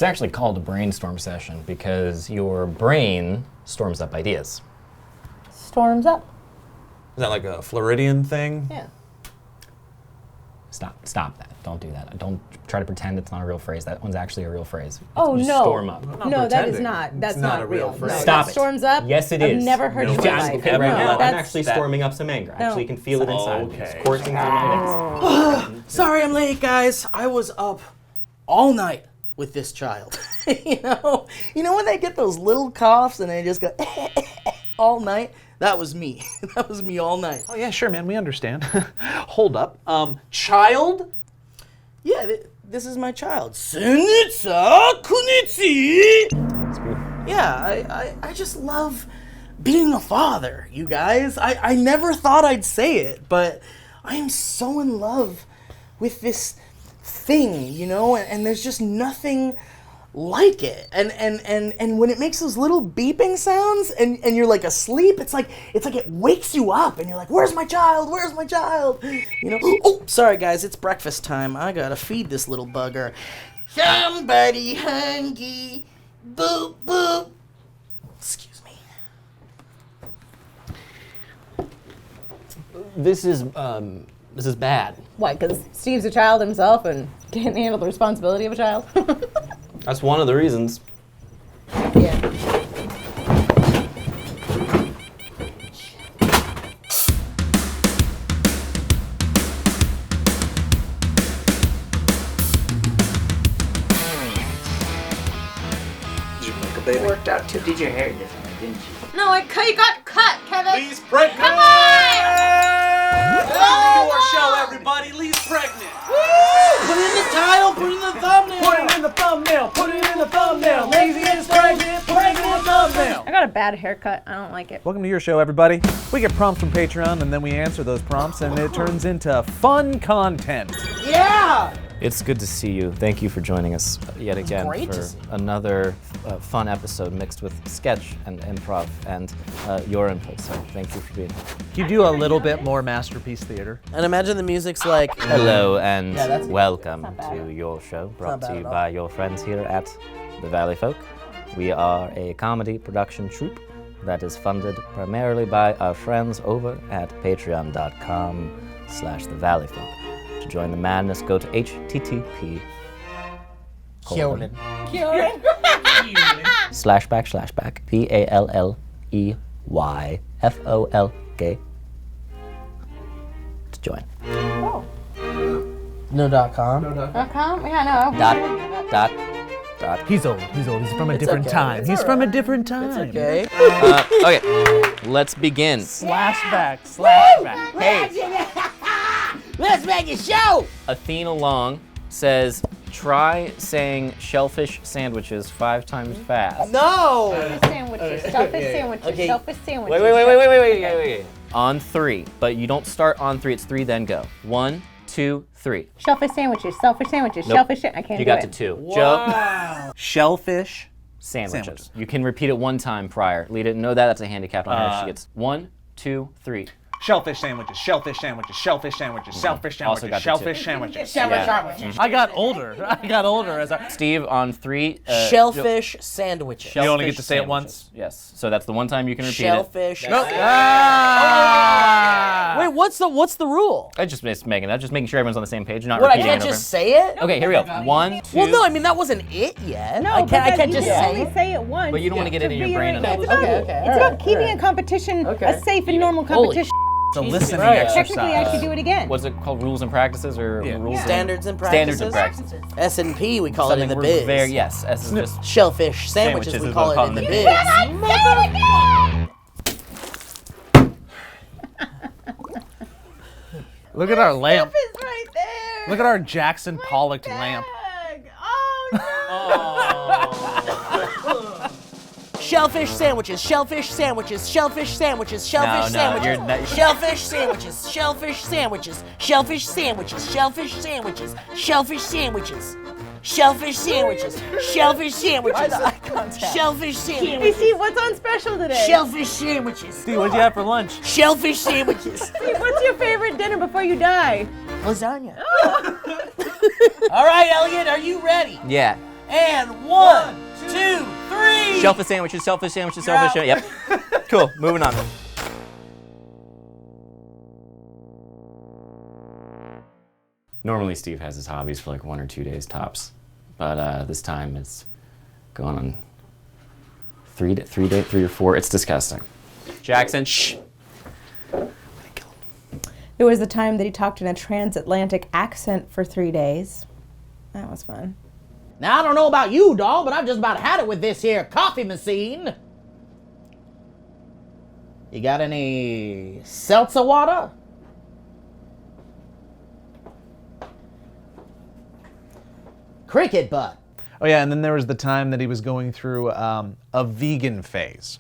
It's actually called a brainstorm session because your brain storms up ideas. Storms up. Is that like a Floridian thing? Yeah. Stop that. Don't do that. Don't try to pretend it's not a real phrase. That one's actually a real phrase. Oh, Just no. Storm up. No, that is not. That's It's not a real phrase. No, Stop that it. storms up. Yes, it is. I've never heard No, it in it's my not. life. Okay, right now, I'm that's- actually storming up some anger. I actually can feel it inside. Okay. It's coursing through my veins. Sorry I'm late, guys. I was up all night with this child. you know when they get those little coughs and they just go all night? That was me. That was me all night. Oh yeah, sure, man. We understand. Hold up. Child? Yeah, this is my child. SooNitSaah-KooNeetSee. Yeah, I just love being a father, you guys. I never thought I'd say it, but I am so in love with this thing, you know, and there's just nothing like it. And when it makes those little beeping sounds and you're like asleep, it's like it wakes you up and you're like, where's my child? Where's my child? You know? Oh, sorry guys, it's breakfast time. I gotta feed this little bugger. Somebody hungry. Boop boop. Excuse me. This is bad. What, because Steve's a child himself and can't handle the responsibility of a child? That's one of the reasons. Yeah. Did you make a baby? Worked out too. Did your hair differently, didn't you? No, you got cut, Kevin. Lee's pregnant! Come on! Welcome to your show, everybody. Lee's pregnant. Put it in the title, put it in the thumbnail. Put it in the thumbnail. Put it in the thumbnail. Lazy is pregnant. Put it in the thumbnail. I got a bad haircut. I don't like it. Welcome to your show, everybody. We get prompts from Patreon, and then we answer those prompts, and it turns into fun content. Yeah! It's good to see you. Thank you for joining us yet again great to for see you. another fun episode mixed with sketch and improv and your input. So thank you for being here. You do a little bit more masterpiece theater. And imagine the music's like, Hello and Yeah, that's- welcome That's not bad. to your show, brought bad to you at all. by your friends here at the Valleyfolk. We are a comedy production troupe that is funded primarily by our friends over at patreon.com/thevalleyfolk. To join the madness, go to http:// PALLEYFOLK to join. no.com. .com? Yeah, no. Dot. He's old. He's from a It's different okay. time. It's He's all from a right. different time. Okay. Okay, let's begin. Flashback. Hey, Let's make a show! Athena Long says, try saying shellfish sandwiches 5 times fast. No! Sandwiches, shellfish sandwiches, Okay. shellfish sandwiches. Wait. On 3, but you don't start on 3, it's 3, then go. 1, 2, 3. Shellfish sandwiches, shellfish sandwiches, Nope. shellfish I can't You do got it. to 2. Joe, Shellfish. sandwiches. Sandwiches. You can repeat it 1 time prior. Lee didn't know that, that's a handicap on her. She gets 1, 2, 3. Shellfish sandwiches. Shellfish sandwiches. Shellfish sandwiches. Shellfish Also got sandwiches. the two. Shellfish sandwiches. Yeah. I got older as I. Steve on 3. Shellfish sandwiches. You only get shellfish to say it sandwiches. once? Yes. So that's the one time you can repeat Shellfish. it. Wait, what's the rule? I just making that, just making sure everyone's on the same page, not What, I repeating can't it over. just say it? Okay, here we go. 1, 2. Well, no, I mean, that wasn't it yet. No, I can't because just you can say only say it once. But you don't want to get it in your brain It's enough. about, Okay, it's all about right, keeping all right. a competition Okay. a safe and normal competition. It's a listening Right. exercise. Technically, I should do it again. What's it called? Rules and practices, or Yeah. rules? Standards and Standards practices. and practices. S&P, we call Something it in the we're biz. very yes. S is just Shellfish sandwiches, Sandwiches we is call what it we in the call biz. them. Say it again! Look at our lamp. It's right there. Look at our Jackson Pollock lamp. Shellfish sandwiches, shellfish sandwiches, shellfish sandwiches, shellfish you're sandwiches, not- shellfish sandwiches, shellfish sandwiches, shellfish sandwiches, shellfish sandwiches, shellfish sandwiches, shellfish sandwiches, shellfish sandwiches, shellfish Hey, sandwiches, Steve, what's on special today? shellfish sandwiches, Steve, what'd you have for lunch? shellfish sandwiches, Steve, what's your favorite dinner before you die? lasagna. All right, Elliot, are you ready? yeah. And 1, 2, 3. Shellfish sandwiches, shellfish sandwiches, shellfish sandwiches. Yep. Cool, moving on. Normally Steve has his hobbies for like 1 or 2 days tops, but this time it's going on 3 or 4. It's disgusting. Jackson, shh. There was the time that he talked in a transatlantic accent for 3 days. That was fun. Now, I don't know about you, dog, but I've just about had it with this here coffee machine. You got any seltzer water? Cricket butt. Oh yeah, and then there was the time that he was going through a vegan phase.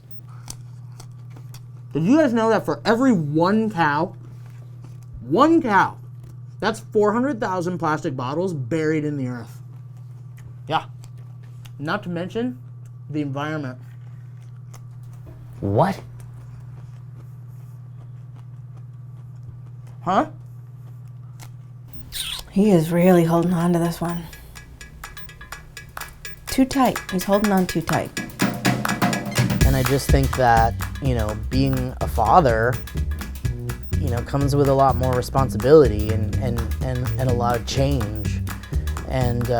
Did you guys know that for every one cow, that's 400,000 plastic bottles buried in the earth? Yeah. Not to mention the environment. What? Huh? He is really holding on to this one. Too tight. He's holding on too tight. And I just think that, you know, being a father, you know, comes with a lot more responsibility and a lot of change. And,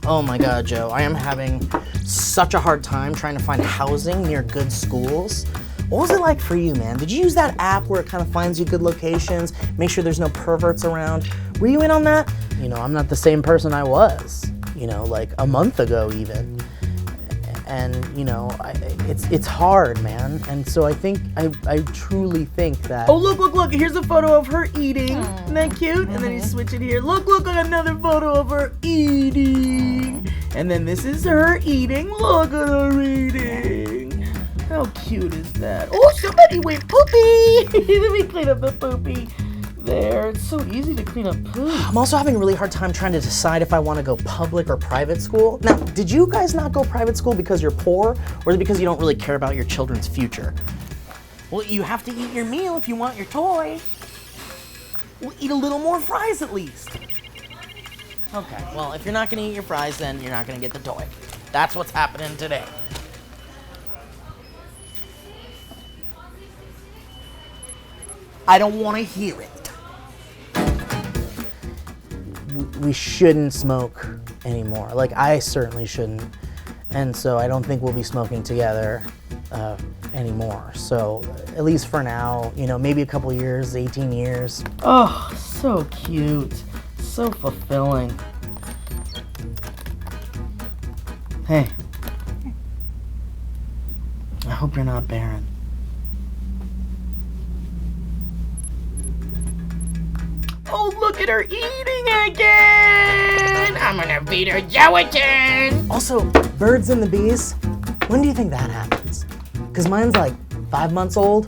oh my God, Joe, I am having such a hard time trying to find housing near good schools. What was it like for you, man? Did you use that app where it kind of finds you good locations, make sure there's no perverts around? Were you in on that? You know, I'm not the same person I was, you know, like a month ago even. And, you know, it's hard, man. And so I think, I truly think that... Oh, look, here's a photo of her eating. Isn't that cute? And then you switch it here. Look, another photo of her eating. And then this is her eating. Look at her eating. How cute is that? Oh, somebody went poopy. Let me clean up the poopy. There, it's so easy to clean up poop. I'm also having a really hard time trying to decide if I want to go public or private school. Now, did you guys not go private school because you're poor, or is it because you don't really care about your children's future? Well, you have to eat your meal if you want your toy. Well, eat a little more fries at least. Okay, well, if you're not going to eat your fries, then you're not going to get the toy. That's what's happening today. I don't want to hear it. We shouldn't smoke anymore. Like, I certainly shouldn't. And so I don't think we'll be smoking together anymore. So at least for now, you know, maybe a couple years, 18 years. Oh, so cute. So fulfilling. Hey. I hope you're not barren. Oh, look at her eating again! I'm gonna feed her gelatin! Also, birds and the bees, when do you think that happens? Because mine's like 5 months old.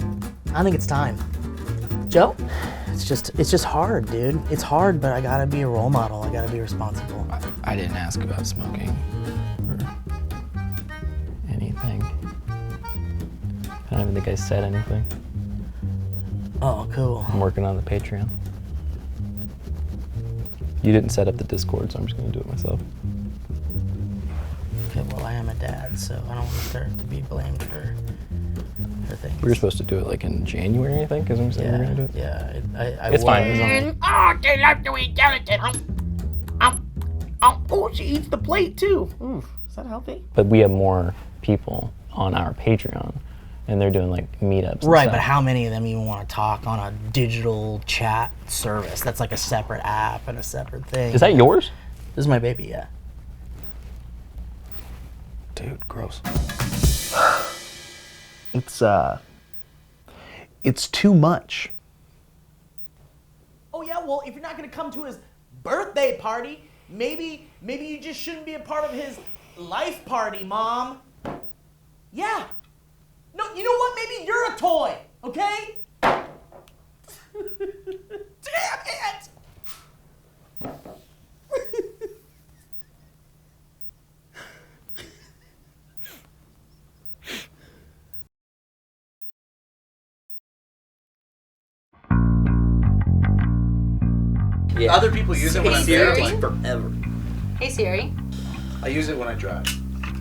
I think it's time. Joe? It's just hard, dude. It's hard, but I gotta be a role model. I gotta be responsible. I didn't ask about smoking or anything. I don't even think I said anything. Oh, cool. I'm working on the Patreon. You didn't set up the Discord, so I'm just gonna do it myself. Okay, well, I am a dad, so I don't want to start to be blamed for things. We were supposed to do it like in January, I think, is when we said we were gonna do it. Yeah, I It's fine. It's Oh, they love to eat gelatin. Oh, she eats the plate too. Ooh, is that healthy? But we have more people on our Patreon, and they're doing like meetups. Right, and but stuff. how many of them even want to talk on a digital chat service? That's like a separate app and a separate thing. Is that yours? This is my baby, yeah. Dude, gross. It's too much. Oh yeah, well, if you're not gonna come to his birthday party, maybe you just shouldn't be a part of his life party, Mom. Yeah. No, you know what? Maybe you're a toy, okay? Damn it! Yeah. Other people use it when I'm here. Siri. Forever. Hey Siri. I use it when I drive.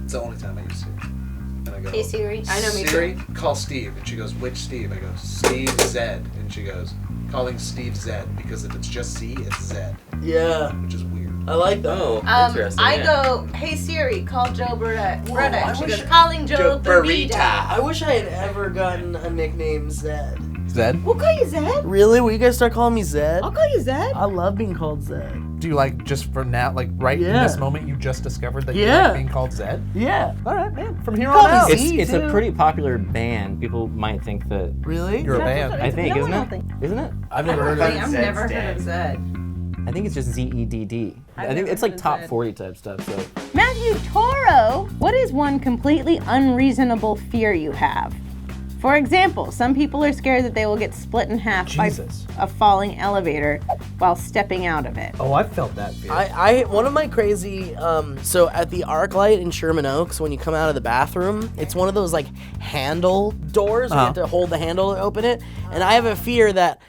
It's the only time I use Siri. And I go, Hey Siri. I know me too. Siri, call Steve. And she goes, which Steve? I go, Steve Zed. And she goes, calling Steve Zed, because if it's just C, it's Zed, Yeah, which is weird. I like that. Oh, interesting. I yeah. go, hey Siri, call Joe Burdett. I She wish- goes, calling Joe Burrito. I wish I had ever gotten a nickname Zed. Zed? We'll call you Zed. Really? Will you guys start calling me Zed? I'll call you Zed. I love being called Zed. Do you like, just for now, like right in Yeah. this moment, you just discovered that you Yeah. like being called Zed? Yeah. All right, man. From here Call on me out. Z. It's a too. pretty popular band. People might think that. Really? You're a band. I think, No isn't one it? will think- Isn't it? I've never heard of I've it. never heard of Zed. I think it's just ZEDD. I think never it's like heard of top Zed. 40 type stuff. So Matthew Toro, what is one completely unreasonable fear you have? For example, some people are scared that they will get split in half Jesus. by a falling elevator while stepping out of it. Oh, I felt that fear. I one of my crazy so at the ArcLight in Sherman Oaks, when you come out of the bathroom, it's one of those like handle doors. You have to hold the handle to open it, and I have a fear that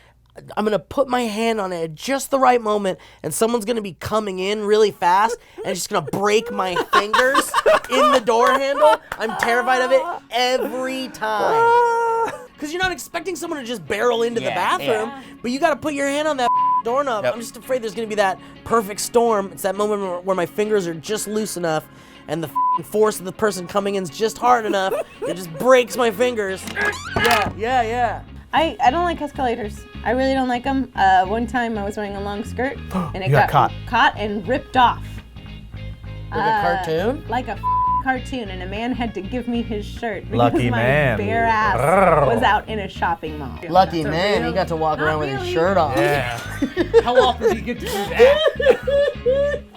I'm gonna put my hand on it at just the right moment, and someone's gonna be coming in really fast, and it's just gonna break my fingers in the door handle. I'm terrified of it every time. Because you're not expecting someone to just barrel into the bathroom, but you gotta put your hand on that doorknob. I'm just afraid there's gonna be that perfect storm. It's that moment where my fingers are just loose enough, and the force of the person coming in is just hard enough, it just breaks my fingers. Yeah. I don't like escalators. I really don't like them. One time I was wearing a long skirt and it You got caught and ripped off. Like a cartoon? Like a cartoon, and a man had to give me his shirt because Lucky my man. bare ass was out in a shopping mall. Lucky That's a man, real- he got to walk Not around with his really. shirt off. Yeah. How often do you get to do that?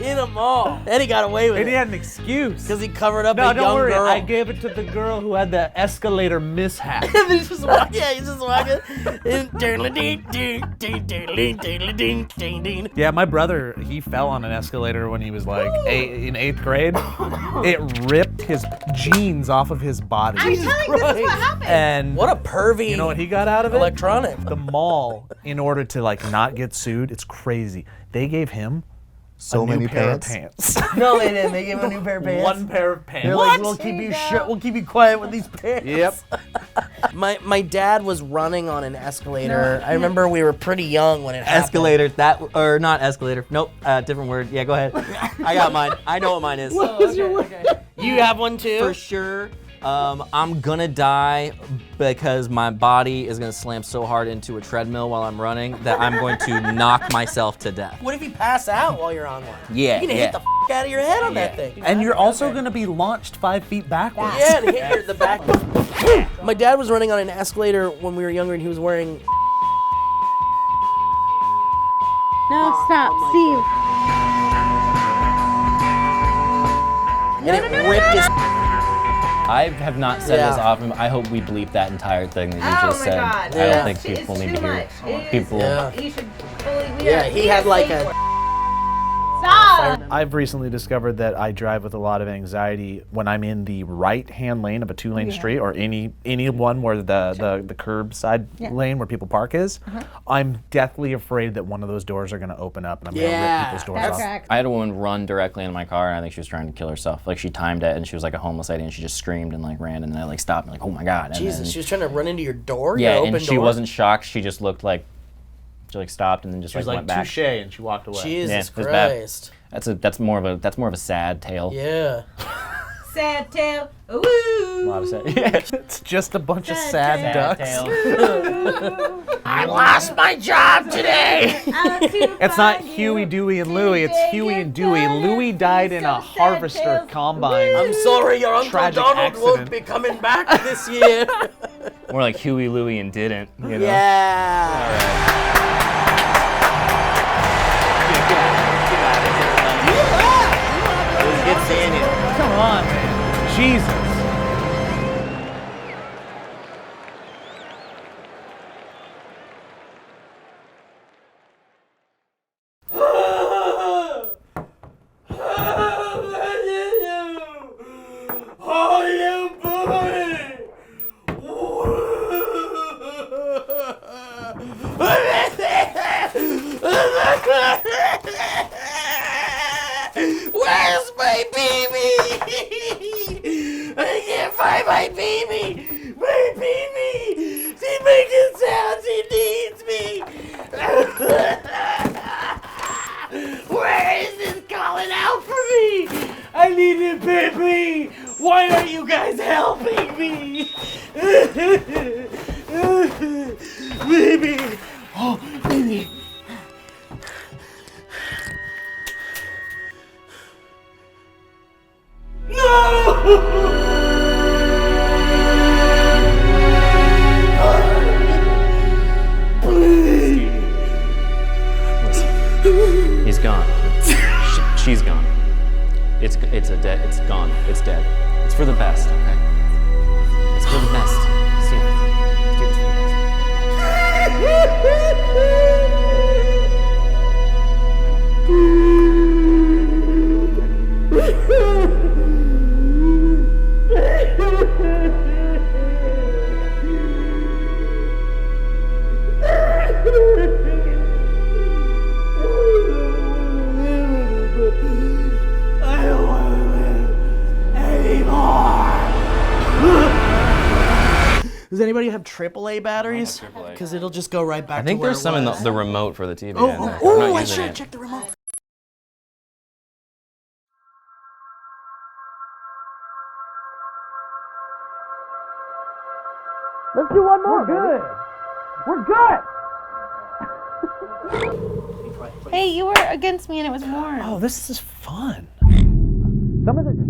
In a mall. And he got away with And he it. had an excuse. Because he covered up No, a don't young worry. girl. I gave it to the girl who had the escalator mishap. And then he's just walking. Yeah, he's just walking. Yeah, my brother, he fell on an escalator when he was like in 8th grade. It ripped his jeans off of his body. I'm telling you, this is what happened. And What a pervy you know what he got out of it? electronic. The mall, in order to like not get sued, it's crazy. They gave him So a new many pair pants. of pants. No, they didn't. They gave him a new pair of pants. One pair of pants. They're like, we'll keep you we'll keep you quiet with these pants. Yep. My dad was running on an escalator. I remember we were pretty young when it happened. escalator, or not escalator. Nope, different word. Yeah, go ahead. I got mine. I know what mine is. You have one too? For sure. I'm gonna die because my body is gonna slam so hard into a treadmill while I'm running that I'm going to knock myself to death. What if you pass out while you're on one? Yeah, You're gonna hit the out of your head on that thing. And you're also going to be launched 5 feet backwards. Yeah, to hit the back. My dad was running on an escalator when we were younger, and he was wearing. No, stop, Steve. And it ripped his. I have not said this Yeah. often. But I hope we bleep that entire thing that you Oh just my said. God. I Yeah. don't think people need to hear it. People. Yeah. You should fully. Yeah, he had like a. Stop. I've recently discovered that I drive with a lot of anxiety when I'm in the right-hand lane of a 2-lane street, or any one where the curbside lane where people park is. I'm deathly afraid that one of those doors are going to open up and I'm going to rip people's doors That's off. correct. I had a woman run directly into my car, and I think she was trying to kill herself. Like, she timed it, and she was like a homeless lady, and she just screamed and like ran, and then I like stopped and like, oh my god. And Jesus, then, she was trying to run into your door. yeah, your and open she door? wasn't shocked. She just looked like she like stopped and then just She was like like, went back. touche, and she walked away. Jesus Yeah, it was bad. Christ. That's more of a sad tale. Yeah. Sad tail. A Ooh. lot of sad. Yeah. It's just a bunch of Sad sad ducks. tale. I lost my job today. It's not Huey, Dewey, and Louie. It's Huey and Dewey. Louie died in a harvester combine. I'm sorry, your Uncle Tragic Donald won't accident. be coming back this year. More like Huey, Louie, and didn't. You know? Yeah. Get Daniel. Come on, man. Jesus. He needs me. Where is this calling out for me? I need him, baby. Why aren't you guys helping me? Baby. Oh, baby. Listen, he's gone. She's gone. It's gone. It's dead. It's for the best, okay? It's for the best. Steve, it's for the I don't want to live anymore. Does anybody have AAA batteries? Because it'll just go right back I think to where there's some it in was. the remote for the TV. Oh, in there. oh, I'm not oh, I using should it. have checked the remote. Let's do one more. We're good. Hey, you were against me and it was warm. Oh, this is fun.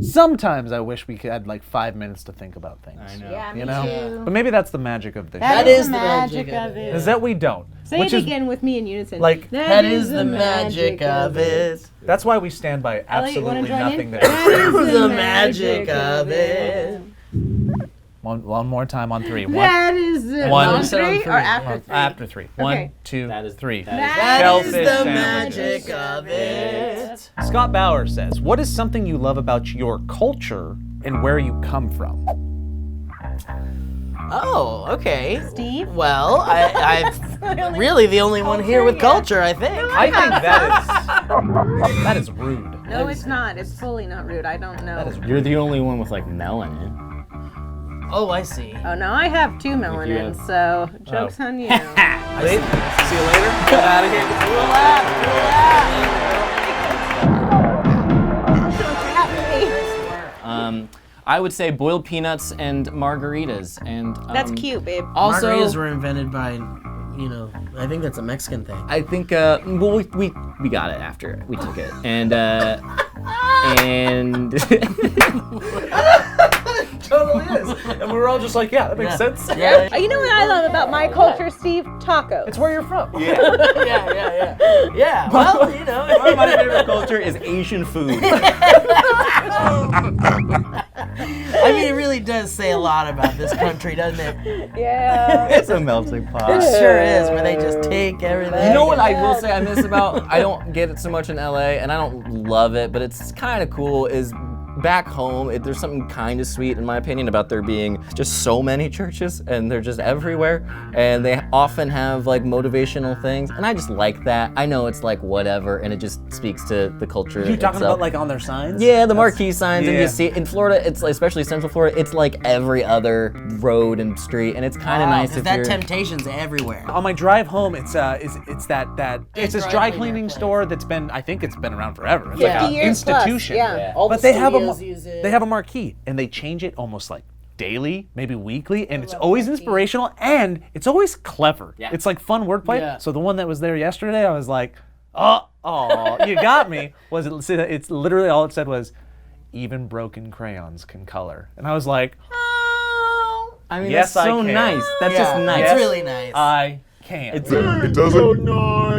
Sometimes I wish we had like 5 minutes to think about things. I know. Yeah, me You know? too. But maybe that's the magic of this That show. is the magic of it. Is that we don't. Say which it is, again with me in unison. like, That is the magic of it. That's why we stand by Ellie, you wanna absolutely join nothing in? that That is The magic of it. One more time on three. That is the One. on three or after three? After three. One, Okay. two, That is- three. That Shellfish is the sandwiches. magic of it. Scott Bauer says, "What is something you love about your culture and where you come from?" Oh, okay. Steve? Well, I'm really the only one here with culture, I think. I think that is rude. No, it's not. It's fully not rude. I don't know. You're the only one with like melanin. Oh, I see. Oh, no, I have 2 melanin, so joke's on you. See you later. Get out of here. I would say boiled peanuts and margaritas, and That's cute, babe. Also, Margaritas were invented by, I think that's a Mexican thing. I think well we got it after we took it, and Totally is. And we were all just like, yeah, that makes sense. Yeah, You know what I love about my culture, Steve? Tacos. It's where you're from. yeah. Well, Part of my favorite culture is Asian food. I mean, it really does say a lot about this country, doesn't it? Yeah. It's a melting pot. It sure is, where they just take everything. You know what I will say I miss about, I don't get it so much in LA, and I don't love it, but it's kind of cool, is back home, there's something kind of sweet, in my opinion, about there being just so many churches, and they're just everywhere, and they often have like motivational things, and I just like that. I know it's like whatever, and it just speaks to the culture You talking itself. about like on their signs? Yeah, the marquee signs, and yeah. you see in Florida, it's like, especially Central Florida, it's like every other road and street, and it's kind of nice if that you're. temptation's everywhere. On my drive home, it's this dry cleaning place. store that's been, I think it's been around forever. It's 50 like an years plus, institution. yeah. All But the they have a studios use it. they have a marquee, and they change it almost like daily, maybe weekly, and it's always inspirational and it's always clever. Yeah. It's like fun wordplay. Yeah. So the one that was there yesterday, I was like, oh, you got me. It's literally all it said was, even broken crayons can color, and I was like, I mean, Yes, that's so I can. nice. That's just nice. Yes, It's really nice. I can. It doesn't.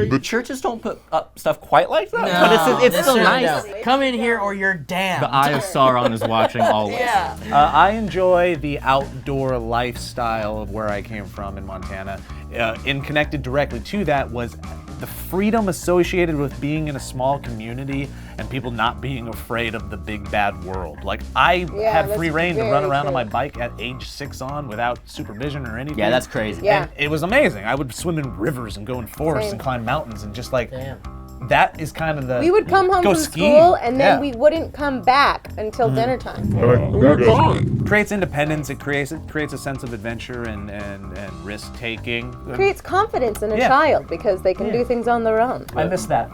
The churches don't put up stuff quite like that, No, but it's they still sure nice. don't. Come in here or you're damned. The eye of Sauron is watching always. Yeah. I enjoy the outdoor lifestyle of where I came from in Montana. And connected directly to that was the freedom associated with being in a small community and people not being afraid of the big bad world. Like, I had that's free reign to run very around on true. my bike at age 6 without supervision or anything. Yeah, that's crazy. Yeah. And it was amazing. I would swim in rivers and go in forests Same. and climb mountains and just like, Damn. that is kind of the. We would come home go from skiing. school and then Yeah. we wouldn't come back until dinner time. Creates independence. It creates a sense of adventure and risk taking. Creates confidence in a Yeah. child because they can do things on their own. I miss that.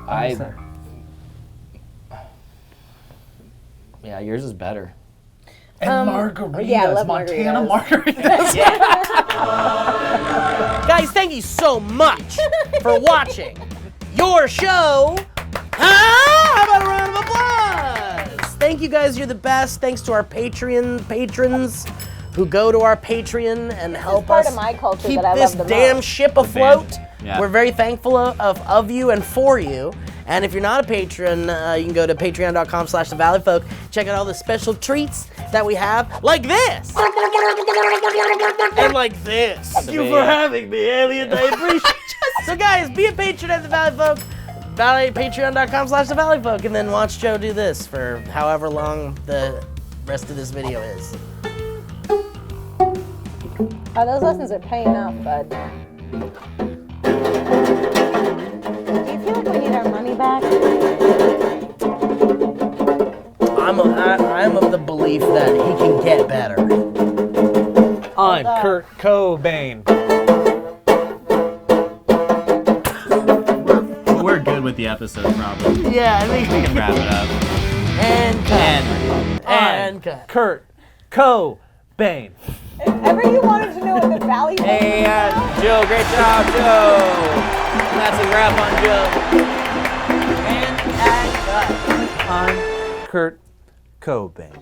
Yeah, yours is better. And margaritas, yeah, I love Montana margaritas. Guys, thank you so much for watching your show. How about a round of applause? Thank you guys, you're the best. Thanks to our Patreon patrons who go to our Patreon and help part us of my culture keep that I this love the damn most. ship afloat. Yeah. We're very thankful of you and for you. And if you're not a patron, you can go to patreon.com/thevalleyfolk. Check out all the special treats that we have, like this. And like this. Thank you for having me, Alien. I appreciate it. So guys, be a patron at the Valleyfolk. Patreon.com/thevalleyfolk. And then watch Joe do this for however long the rest of this video is. Oh, those lessons are paying off, bud. Do you feel like we need our money back? I'm of the belief that he can get better. I'm Kurt Cobain. We're good with the episode, probably. Yeah, I think We can wrap it up. and cut. And cut. Kurt Cobain. If ever you wanted to know what the Valley Hey, Joe, great job, Joe. And that's a wrap on Joe. And cut. I'm Kurt Cobain.